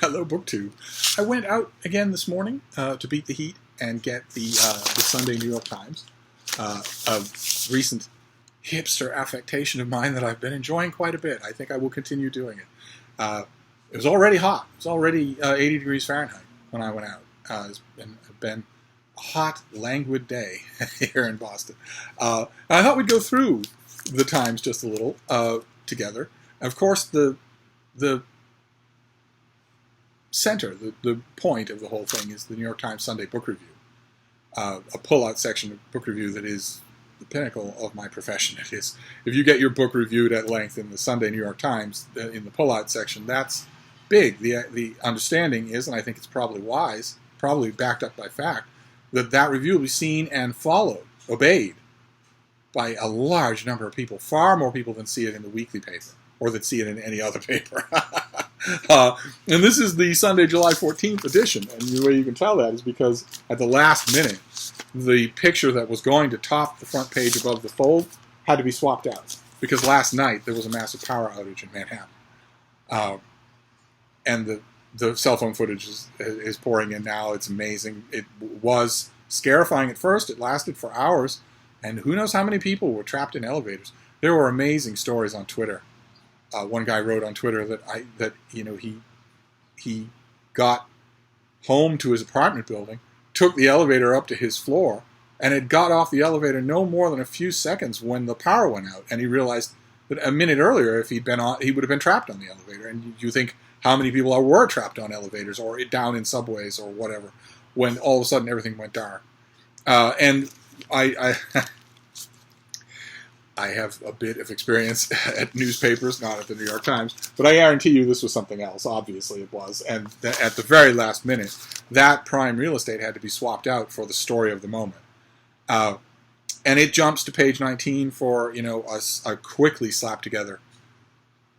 Hello, BookTube. I went out again this morning to beat the heat and get the Sunday New York Times, a recent hipster affectation of mine that I've been enjoying quite a bit. I think I will continue doing it. It was already hot. It was already 80 degrees Fahrenheit when I went out. It's been a hot, languid day here in Boston. I thought we'd go through the Times just a little together. Of course, the center, the point of the whole thing is the New York Times Sunday Book Review, a pull-out section of book review that is the pinnacle of my profession. It is. If you get your book reviewed at length in the Sunday New York Times, in the pull-out section, that's big. The understanding is, and I think it's probably wise, probably backed up by fact, that review will be seen and followed, obeyed, by a large number of people, far more people than see it in the weekly paper, or that see it in any other paper. And this is the Sunday, July 14th edition, and the way you can tell that is because at the last minute, the picture that was going to top the front page above the fold had to be swapped out, because last night there was a massive power outage in Manhattan. And the cell phone footage is pouring in now. It's amazing. It was scarifying at first. It lasted for hours, and who knows how many people were trapped in elevators. There were amazing stories on Twitter. One guy wrote on Twitter that he got home to his apartment building, took the elevator up to his floor, and had got off the elevator no more than a few seconds when the power went out, and he realized that a minute earlier, if he'd been on, he would have been trapped on the elevator. And you think how many people were trapped on elevators or down in subways or whatever when all of a sudden everything went dark. And I have a bit of experience at newspapers, not at the New York Times, but I guarantee you this was something else. Obviously it was. And at the very last minute, that prime real estate had to be swapped out for the story of the moment. And it jumps to page 19 for, a quickly slapped together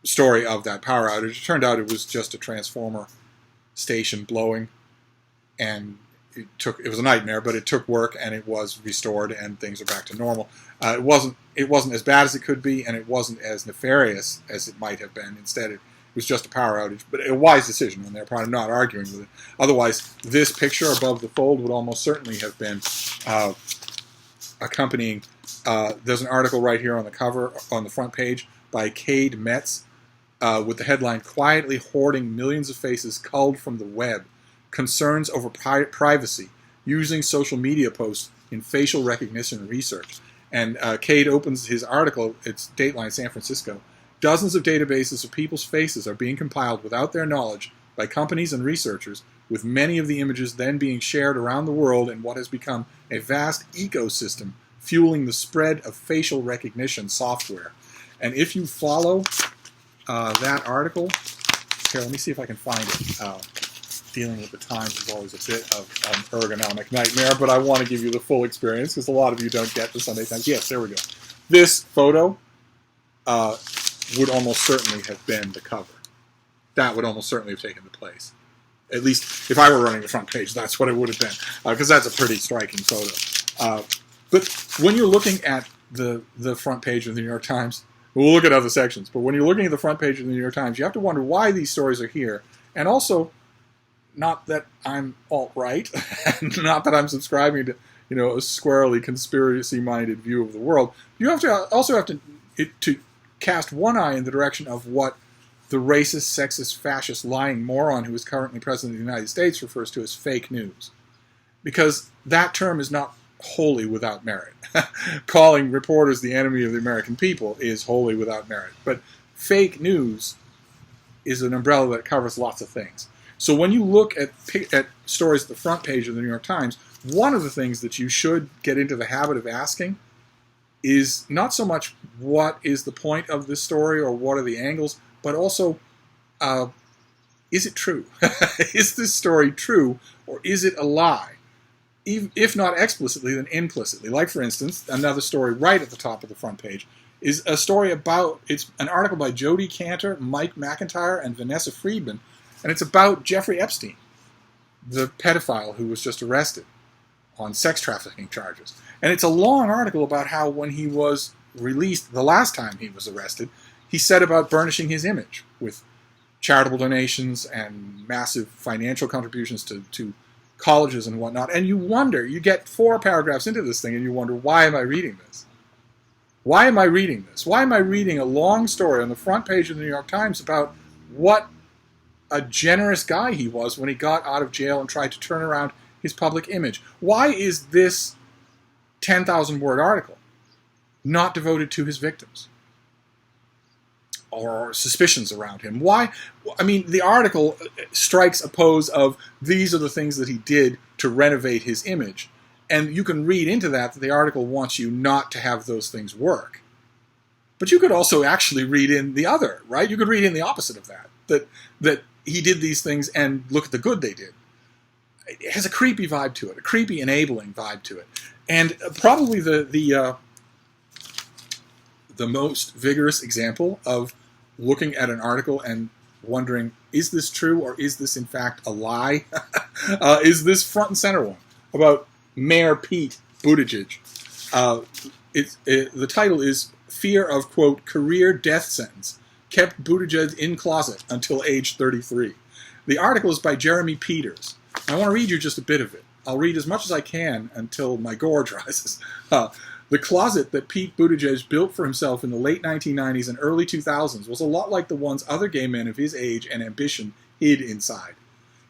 story of that power outage. It turned out it was just a transformer station blowing, and it was a nightmare, but it took work, and it was restored, and things are back to normal. It wasn't as bad as it could be, and it wasn't as nefarious as it might have been. Instead, it was just a power outage, but a wise decision, and they're probably not arguing with it. Otherwise, this picture above the fold would almost certainly have been accompanying. There's an article right here on the cover, on the front page, by Cade Metz, with the headline, "Quietly Hoarding Millions of Faces Culled from the Web. Concerns over privacy, using social media posts in facial recognition research." And Cade opens his article, it's Dateline San Francisco. "Dozens of databases of people's faces are being compiled without their knowledge by companies and researchers, with many of the images then being shared around the world in what has become a vast ecosystem fueling the spread of facial recognition software." And if you follow that article, here, let me see if I can find it. Dealing with the Times is always a bit of an ergonomic nightmare, but I want to give you the full experience because a lot of you don't get the Sunday Times. Yes, there we go. This photo would almost certainly have been the cover. That would almost certainly have taken the place. At least if I were running the front page, that's what it would have been, because that's a pretty striking photo. But when you're looking at the front page of the New York Times, we'll look at other sections, but when you're looking at the front page of the New York Times, you have to wonder why these stories are here. And also, not that I'm alt-right, and not that I'm subscribing to, a squarely conspiracy-minded view of the world. You also have to cast one eye in the direction of what the racist, sexist, fascist, lying moron who is currently president of the United States refers to as fake news. Because that term is not wholly without merit. Calling reporters the enemy of the American people is wholly without merit. But fake news is an umbrella that covers lots of things. So when you look at stories at the front page of the New York Times, one of the things that you should get into the habit of asking is not so much what is the point of this story or what are the angles, but also, is it true? Is this story true, or is it a lie? If not explicitly, then implicitly. Like, for instance, another story right at the top of the front page is a story it's an article by Jodi Kantor, Mike McIntyre, and Vanessa Friedman, and it's about Jeffrey Epstein, the pedophile who was just arrested on sex trafficking charges. And it's a long article about how when he was released the last time he was arrested, he said about burnishing his image with charitable donations and massive financial contributions to colleges and whatnot. And you wonder, you get 4 paragraphs into this thing and you wonder, why am I reading this? Why am I reading this? Why am I reading a long story on the front page of the New York Times about what a generous guy he was when he got out of jail and tried to turn around his public image? Why is this 10,000-word article not devoted to his victims or suspicions around him? Why? I mean, the article strikes a pose of these are the things that he did to renovate his image. And you can read into that the article wants you not to have those things work. But you could also actually read in the other, right? You could read in the opposite of that, that he did these things and look at the good they did. It has a creepy vibe to it, a creepy enabling vibe to it. And probably the most vigorous example of looking at an article and wondering, is this true or is this in fact a lie? Is this front and center one about Mayor Pete Buttigieg. The title is Fear of, quote, Career Death Sentence Kept Buttigieg in Closet Until Age 33. The article is by Jeremy Peters. I want to read you just a bit of it. I'll read as much as I can until my gorge rises. The closet that Pete Buttigieg built for himself in the late 1990s and early 2000s was a lot like the ones other gay men of his age and ambition hid inside.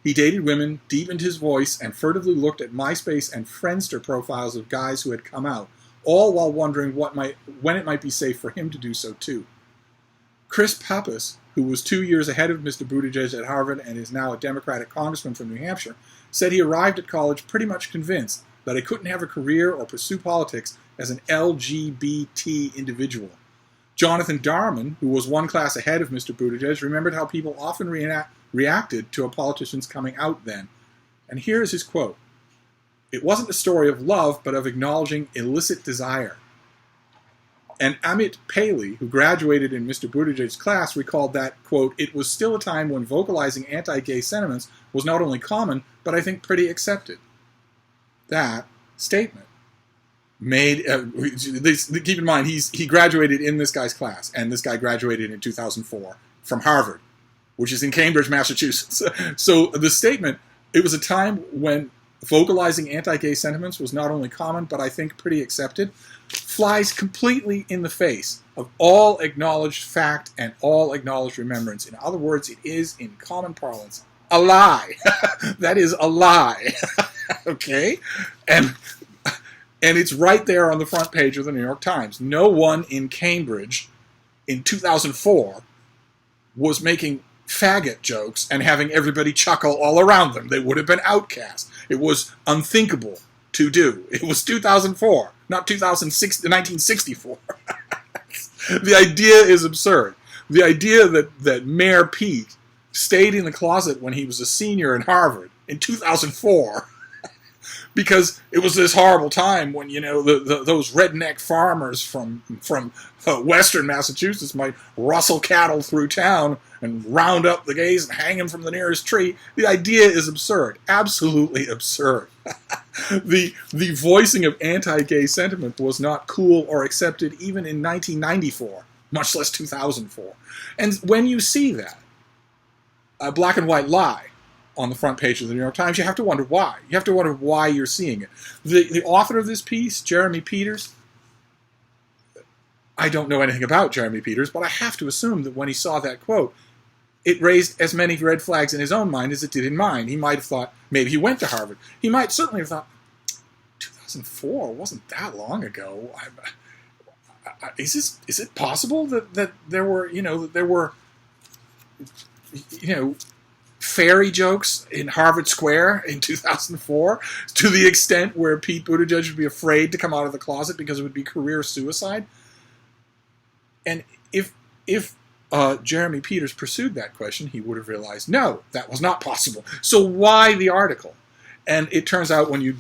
He dated women, deepened his voice, and furtively looked at MySpace and Friendster profiles of guys who had come out, all while wondering when it might be safe for him to do so too. Chris Pappas, who was 2 years ahead of Mr. Buttigieg at Harvard and is now a Democratic congressman from New Hampshire, said he arrived at college pretty much convinced that he couldn't have a career or pursue politics as an LGBT individual. Jonathan Darman, who was one class ahead of Mr. Buttigieg, remembered how people often reacted to a politician's coming out then. And here is his quote. It wasn't a story of love, but of acknowledging illicit desire. And Amit Paley, who graduated in Mr. Buttigieg's class, recalled that, quote, it was still a time when vocalizing anti-gay sentiments was not only common, but I think pretty accepted. That statement made, keep in mind, he graduated in this guy's class, and this guy graduated in 2004 from Harvard, which is in Cambridge, Massachusetts. So the statement, it was a time when vocalizing anti-gay sentiments was not only common, but I think pretty accepted, flies completely in the face of all acknowledged fact and all acknowledged remembrance. In other words, it is, in common parlance, a lie. That is a lie. Okay? And it's right there on the front page of the New York Times. No one in Cambridge in 2004 was making faggot jokes and having everybody chuckle all around them. They would have been outcast. It was unthinkable to do. It was 2004, not 1964. The idea is absurd. The idea that Mayor Pete stayed in the closet when he was a senior in Harvard in 2004 because it was this horrible time when, you know, those redneck farmers from western Massachusetts might rustle cattle through town and round up the gays and hang them from the nearest tree. The idea is absurd. Absolutely absurd. The voicing of anti-gay sentiment was not cool or accepted even in 1994, much less 2004. And when you see that, a black and white lie on the front page of the New York Times, you have to wonder why. You have to wonder why you're seeing it. The author of this piece, Jeremy Peters, I don't know anything about Jeremy Peters, but I have to assume that when he saw that quote, it raised as many red flags in his own mind as it did in mine. He might have thought, maybe he went to Harvard. He might certainly have thought, 2004 wasn't that long ago. Is it possible that there were fairy jokes in Harvard Square in 2004 to the extent where Pete Buttigieg would be afraid to come out of the closet because it would be career suicide? And if Jeremy Peters pursued that question, he would have realized, no, that was not possible. So why the article? And it turns out when you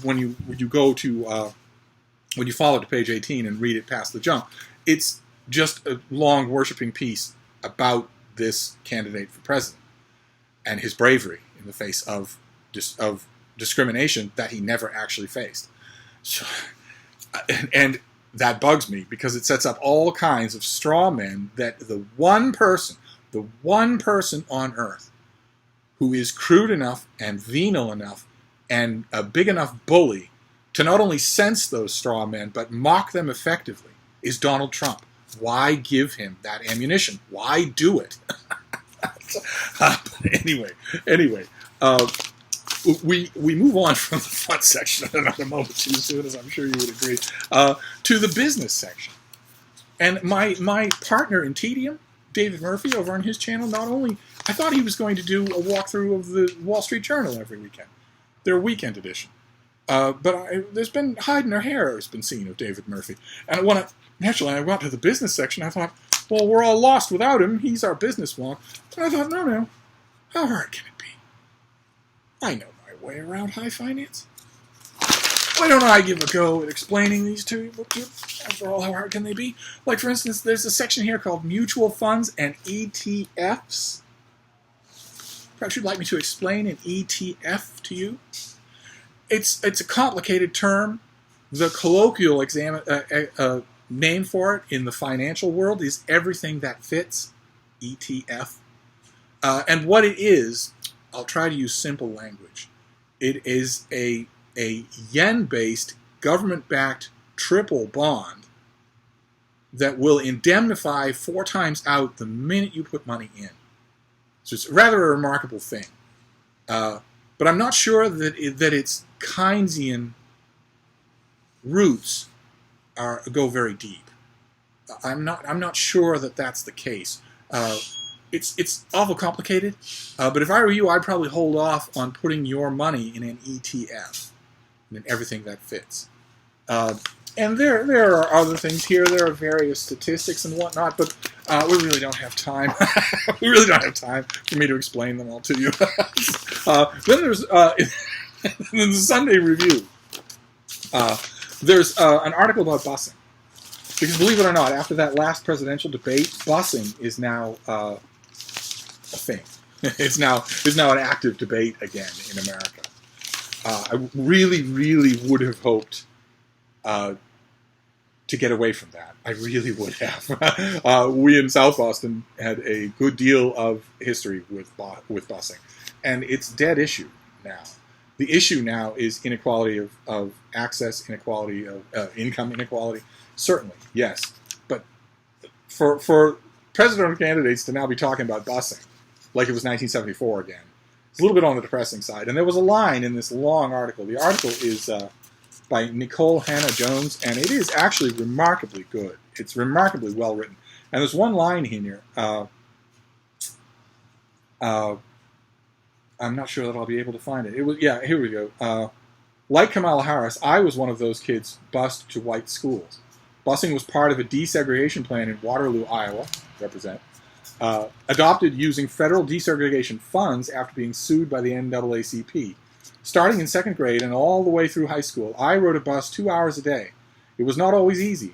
go to when you follow to page 18 and read it past the jump, it's just a long worshiping piece about this candidate for president and his bravery in the face of discrimination that he never actually faced. So, and that bugs me because it sets up all kinds of straw men that the one person the one person on Earth who is crude enough and venal enough and a big enough bully to not only sense those straw men, but mock them effectively, is Donald Trump. Why give him that ammunition? Why do it? But anyway, we move on from the front section in another moment too soon, as I'm sure you would agree, to the business section. And my partner in tedium, David Murphy, over on his channel, not only, I thought he was going to do a walkthrough of the Wall Street Journal every weekend, their weekend edition. But there's been hide nor hair has been seen of David Murphy. And naturally, I went to the business section. I thought, well, we're all lost without him. He's our business wonk. And I thought, no, how hard can it be? I know my way around high finance. Why don't I give a go at explaining these to you? After all, how hard can they be? Like, for instance, there's a section here called Mutual Funds and ETFs. Perhaps you'd like me to explain an ETF to you? It's a complicated term. The colloquial name for it in the financial world is everything that fits, ETF. And what it is, I'll try to use simple language. It is a yen-based, government-backed triple bond that will indemnify 4 times out the minute you put money in. So it's rather a remarkable thing. But I'm not sure that its Keynesian roots go very deep. I'm not sure that that's the case. It's awful complicated. But if I were you, I'd probably hold off on putting your money in an ETF and in everything that fits. And there are other things here. There are various statistics and whatnot, but we really don't have time. We really don't have time for me to explain them all to you. Then there's in the Sunday Review, there's an article about busing. Because believe it or not, after that last presidential debate, busing is now a thing. It's now an active debate again in America. I really, really would have hoped to get away from that. I really would have. We in South Boston had a good deal of history with busing, and it's a dead issue now. The issue now is inequality of access, inequality of income inequality. Certainly, yes, but for presidential candidates to now be talking about busing like it was 1974 again, it's a little bit on the depressing side. And there was a line in this long article. The article is by Nikole Hannah-Jones, and it is actually remarkably good. It's remarkably well written. And there's one line in here. I'm not sure that I'll be able to find it. Here we go. Like Kamala Harris, I was one of those kids bused to white schools. Busing was part of a desegregation plan in Waterloo, Iowa, represent, adopted using federal desegregation funds after being sued by the NAACP. Starting in 2nd grade and all the way through high school, I rode a bus 2 hours a day. It was not always easy,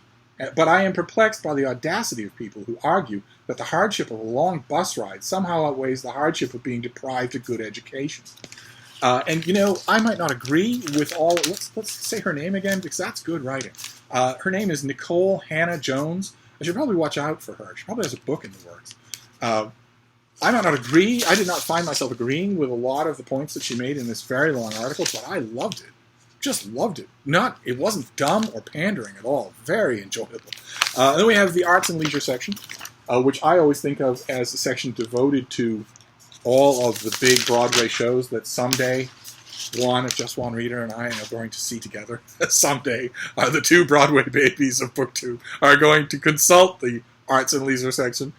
but I am perplexed by the audacity of people who argue that the hardship of a long bus ride somehow outweighs the hardship of being deprived of good education. And, you know, I might not agree with all... Let's say her name again, because that's good writing. Her name is Nikole Hannah-Jones. I should probably watch out for her. She probably has a book in the works. I might not agree. I did not find myself agreeing with a lot of the points that she made in this very long article, but I loved it. Just loved it. It wasn't dumb or pandering at all. Very enjoyable. And then we have the arts and leisure section, which I always think of as a section devoted to all of the big Broadway shows that someday Just Juan Reader and I are going to see together. Someday, the 2 Broadway babies of Book 2 are going to consult the arts and leisure section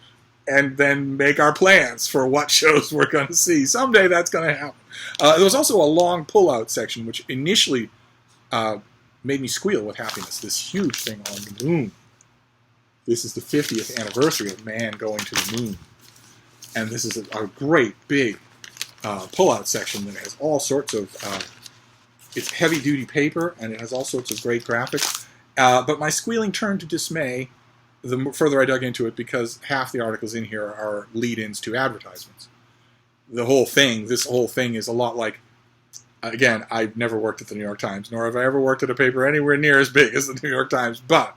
and then make our plans for what shows we're going to see. Someday that's going to happen. There was also a long pull-out section, which initially made me squeal with happiness. This huge thing on the moon. This is the 50th anniversary of man going to the moon. And this is a great, big pull-out section that has all sorts of... it's heavy-duty paper, and it has all sorts of great graphics. But my squealing turned to dismay the further I dug into it, because half the articles in here are lead-ins to advertisements. This whole thing is a lot like... Again, I've never worked at the New York Times, nor have I ever worked at a paper anywhere near as big as the New York Times, but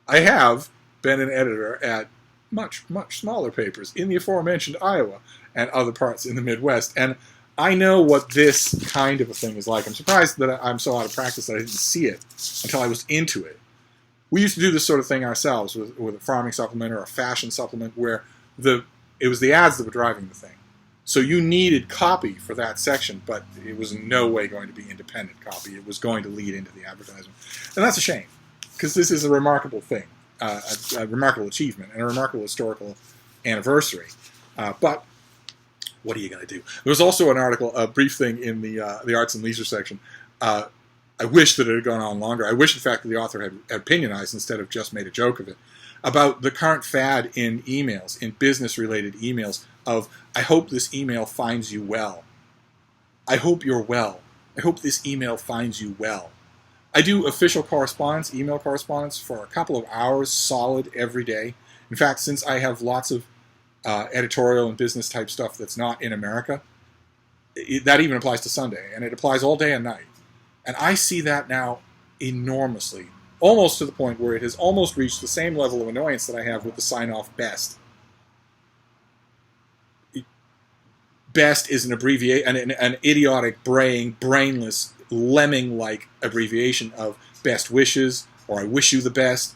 I have been an editor at much, much smaller papers in the aforementioned Iowa and other parts in the Midwest. And I know what this kind of a thing is like. I'm surprised that I'm so out of practice that I didn't see it until I was into it. We used to do this sort of thing ourselves with a farming supplement or a fashion supplement where it was the ads that were driving the thing. So you needed copy for that section, but it was in no way going to be independent copy. It was going to lead into the advertisement. And that's a shame, because this is a remarkable thing, a remarkable achievement, and a remarkable historical anniversary. But what are you going to do? There was also an article, a brief thing in the arts and leisure section. I wish that it had gone on longer. I wish, in fact, that the author had opinionized instead of just made a joke of it, about the current fad in emails, in business-related emails, of, I hope this email finds you well. I hope you're well. I hope this email finds you well. I do official correspondence, email correspondence, for a couple of hours solid every day. In fact, since I have lots of editorial and business type stuff that's not in America, that even applies to Sunday, and it applies all day and night. And I see that now enormously, almost to the point where it has almost reached the same level of annoyance that I have with the sign-off BEST. BEST is an abbreviation, an idiotic, brainless, lemming-like abbreviation of best wishes, or I wish you the best.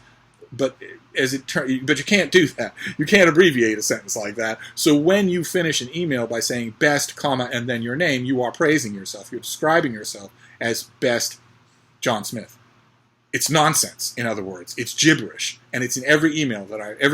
But but you can't do that. You can't abbreviate a sentence like that. So when you finish an email by saying best, comma, and then your name, you are praising yourself. You're describing yourself as best John Smith. It's nonsense, in other words. It's gibberish. And it's in every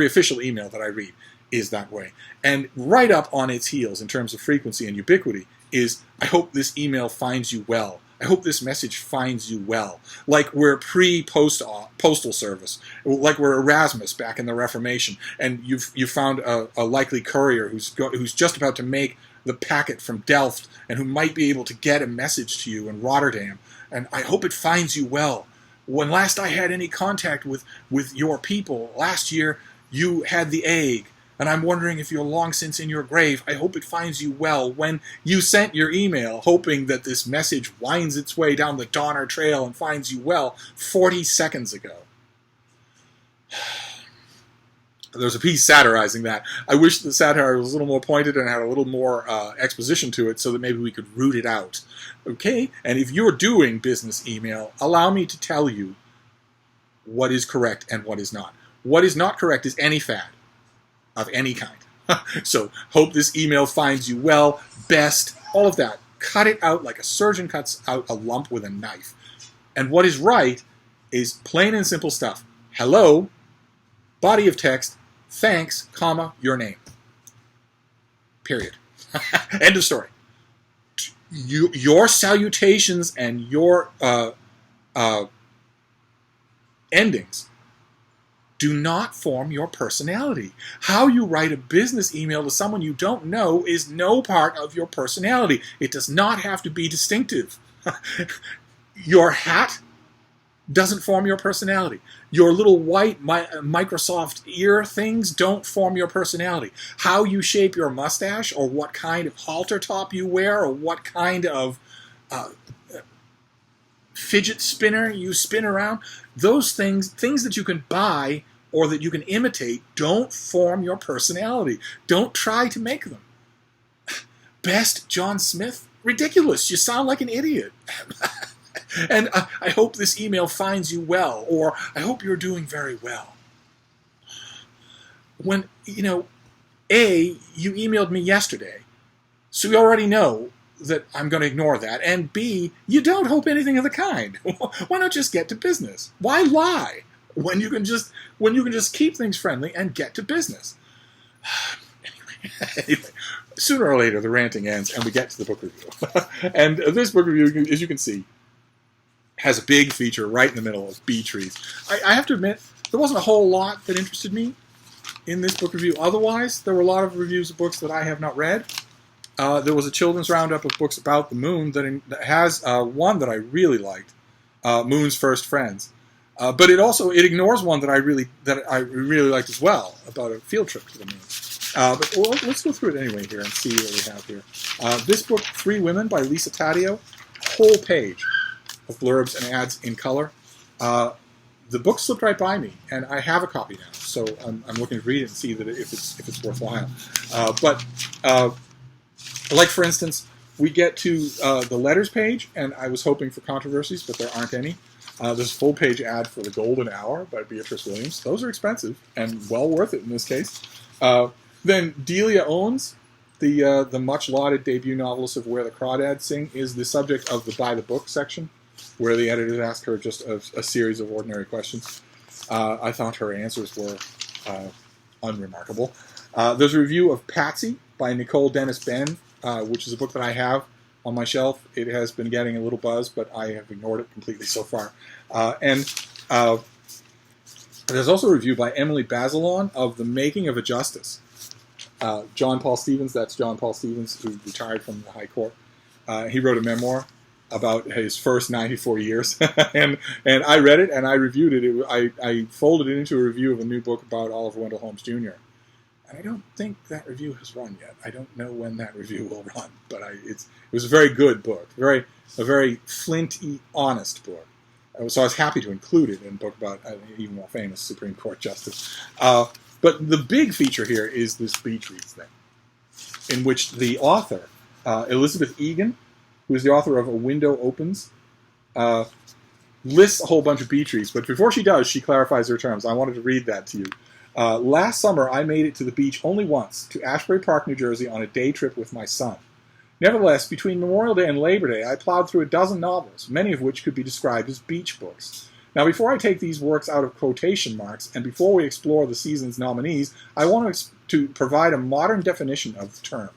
official email that I read is that way. And right up on its heels in terms of frequency and ubiquity is, I hope this email finds you well. I hope this message finds you well. Like we're pre-postal service. Like we're Erasmus back in the Reformation. And you found a likely courier who's just about to make the packet from Delft and who might be able to get a message to you in Rotterdam. And I hope it finds you well. When last I had any contact with your people, last year you had the egg. And I'm wondering if you're long since in your grave. I hope it finds you well. When you sent your email, hoping that this message winds its way down the Donner Trail and finds you well 40 seconds ago. There's a piece satirizing that. I wish the satire was a little more pointed and had a little more exposition to it so that maybe we could root it out. Okay? And if you're doing business email, allow me to tell you what is correct and what is not. What is not correct is any fad of any kind. So, hope this email finds you well, best, all of that. Cut it out like a surgeon cuts out a lump with a knife. And what is right is plain and simple stuff. Hello, body of text, thanks, comma, your name. Period. End of story. Your salutations and your endings do not form your personality. How you write a business email to someone you don't know is no part of your personality. It does not have to be distinctive. Your hat doesn't form your personality. Your little white Microsoft ear things don't form your personality. How you shape your mustache, or what kind of halter top you wear, or what kind of fidget spinner you spin around, those things that you can buy or that you can imitate, don't form your personality. Don't try to make them. Best John Smith? Ridiculous. You sound like an idiot. And I hope this email finds you well, or I hope you're doing very well. When, A, you emailed me yesterday, so you already know that I'm going to ignore that, and B, you don't hope anything of the kind. Why not just get to business? Why lie when you can just keep things friendly and get to business? Anyway, sooner or later the ranting ends and we get to the book review. And this book review, as you can see, has a big feature right in the middle of bee trees. I have to admit, there wasn't a whole lot that interested me in this book review. Otherwise, there were a lot of reviews of books that I have not read. There was a children's roundup of books about the moon that has one that I really liked, Moon's First Friends. But it ignores one that I really liked as well, about a field trip to the moon. But let's go through it anyway here and see what we have here. This book, Three Women by Lisa Taddeo, whole page of blurbs and ads in color. the book slipped right by me, and I have a copy now, so I'm looking to read it and see that if it's worthwhile. Like for instance, we get to the letters page, and I was hoping for controversies, but there aren't any. There's a full-page ad for The Golden Hour by Beatrice Williams. Those are expensive and well worth it in this case. Then Delia Owens, the much-lauded debut novelist of Where the Crawdads Sing, is the subject of the By the Book section, where the editors ask her just a series of ordinary questions. I thought her answers were unremarkable. There's a review of Patsy by Nicole Dennis Benn, which is a book that I have on my shelf. It has been getting a little buzz, but I have ignored it completely so far. And there's also a review by Emily Bazelon of The Making of a Justice. John Paul Stevens, that's John Paul Stevens, who retired from the High Court. He wrote a memoir about his first 94 years, and I read it and I reviewed it. I folded it into a review of a new book about Oliver Wendell Holmes Jr. And I don't think that review has run yet. I don't know when that review will run, but it was a very good book, a very flinty, honest book. So I was happy to include it in a book about an even more famous Supreme Court justice. But the big feature here is this beach reads thing, in which the author, Elizabeth Egan, who is the author of A Window Opens, lists a whole bunch of beach reads. But before she does, she clarifies her terms. I wanted to read that to you. Last summer, I made it to the beach only once, to Ashbury Park, New Jersey, on a day trip with my son. Nevertheless, between Memorial Day and Labor Day, I plowed through a dozen novels, many of which could be described as beach books. Now, before I take these works out of quotation marks, and before we explore the season's nominees, I want to provide a modern definition of the term.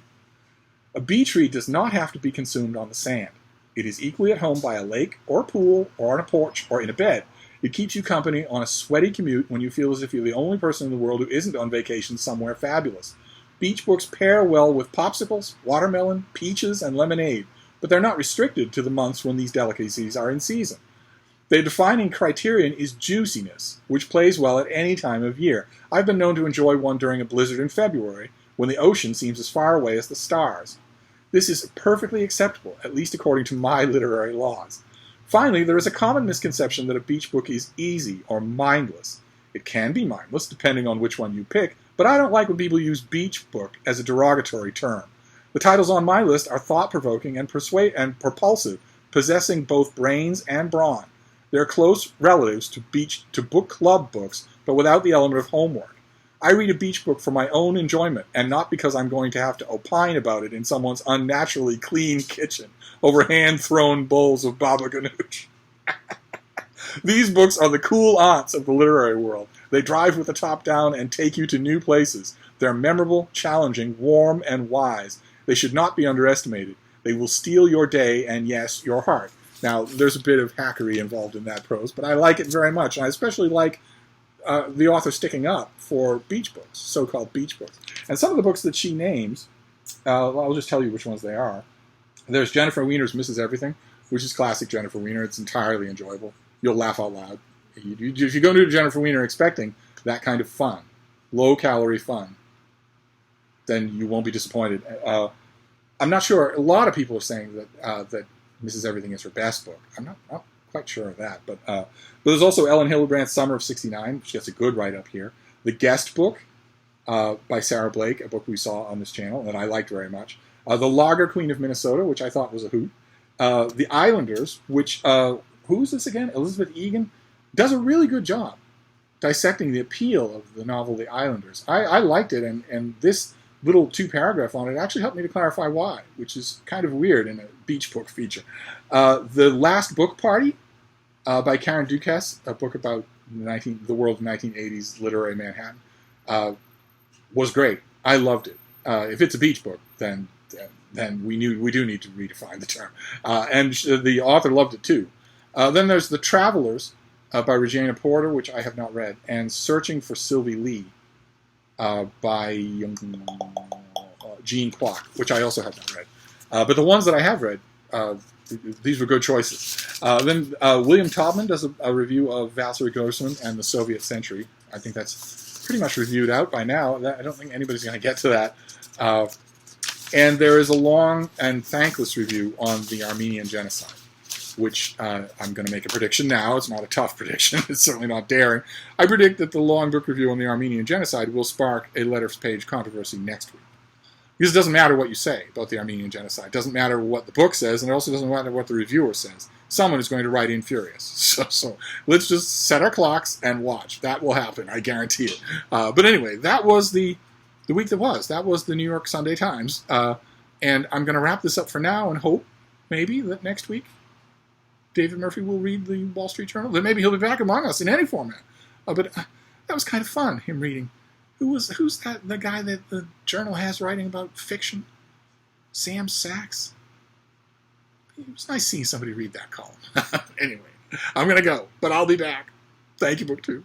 A beach read does not have to be consumed on the sand. It is equally at home by a lake, or a pool, or on a porch, or in a bed. It keeps you company on a sweaty commute when you feel as if you're the only person in the world who isn't on vacation somewhere fabulous. Beach books pair well with popsicles, watermelon, peaches, and lemonade, but they're not restricted to the months when these delicacies are in season. The defining criterion is juiciness, which plays well at any time of year. I've been known to enjoy one during a blizzard in February, when the ocean seems as far away as the stars. This is perfectly acceptable, at least according to my literary laws. Finally, there is a common misconception that a beach book is easy or mindless. It can be mindless, depending on which one you pick, but I don't like when people use beach book as a derogatory term. The titles on my list are thought-provoking and propulsive, possessing both brains and brawn. They're close relatives to book club books, but without the element of homework. I read a beach book for my own enjoyment, and not because I'm going to have to opine about it in someone's unnaturally clean kitchen over hand-thrown bowls of baba ganoush. These books are the cool aunts of the literary world. They drive with the top down and take you to new places. They're memorable, challenging, warm, and wise. They should not be underestimated. They will steal your day and, yes, your heart. Now, there's a bit of hackery involved in that prose, but I like it very much. And I especially like the author sticking up for beach books, so-called beach books. And some of the books that she names, I'll just tell you which ones they are. There's Jennifer Weiner's Mrs. Everything, which is classic Jennifer Weiner. It's entirely enjoyable. You'll laugh out loud. If you go to Jennifer Weiner expecting that kind of fun, low-calorie fun, then you won't be disappointed. I'm not sure. A lot of people are saying that Mrs. Everything is her best book. I'm not quite sure of that. But there's also Ellen Hillenbrand's Summer of '69, which gets a good write-up here. The Guest Book by Sarah Blake, a book we saw on this channel that I liked very much. The Lager Queen of Minnesota, which I thought was a hoot. The Islanders, which, who's this again? Elizabeth Egan, does a really good job dissecting the appeal of the novel The Islanders. I liked it, and this little 2-paragraph on it actually helped me to clarify why, which is kind of weird in a beach book feature. The Last Book Party by Karen Duquesne, a book about the world of 1980s literary Manhattan, was great. I loved it. If it's a beach book, then we do need to redefine the term. And the author loved it too. Then there's The Travelers by Regina Porter, which I have not read, and Searching for Sylvie Lee by Jean Kwok, which I also have not read. But the ones that I have read, these were good choices. Then William Taubman does a review of Valery Grossman and the Soviet Century. I think that's pretty much reviewed out by now. I don't think anybody's going to get to that. And there is a long and thankless review on the Armenian genocide. which I'm going to make a prediction now. It's not a tough prediction. It's certainly not daring. I predict that the long book review on the Armenian genocide will spark a letters page controversy next week. Because it doesn't matter what you say about the Armenian genocide. It doesn't matter what the book says, and it also doesn't matter what the reviewer says. Someone is going to write in furious. So let's just set our clocks and watch. That will happen. I guarantee it. But anyway, that was the week that was. That was the New York Sunday Times. And I'm going to wrap this up for now and hope, maybe, that next week David Murphy will read the Wall Street Journal. That maybe he'll be back among us in any format. But that was kind of fun, him reading. Who's the guy that the Journal has writing about fiction? Sam Sachs? It was nice seeing somebody read that column. Anyway, I'm going to go, but I'll be back. Thank you, BookTube.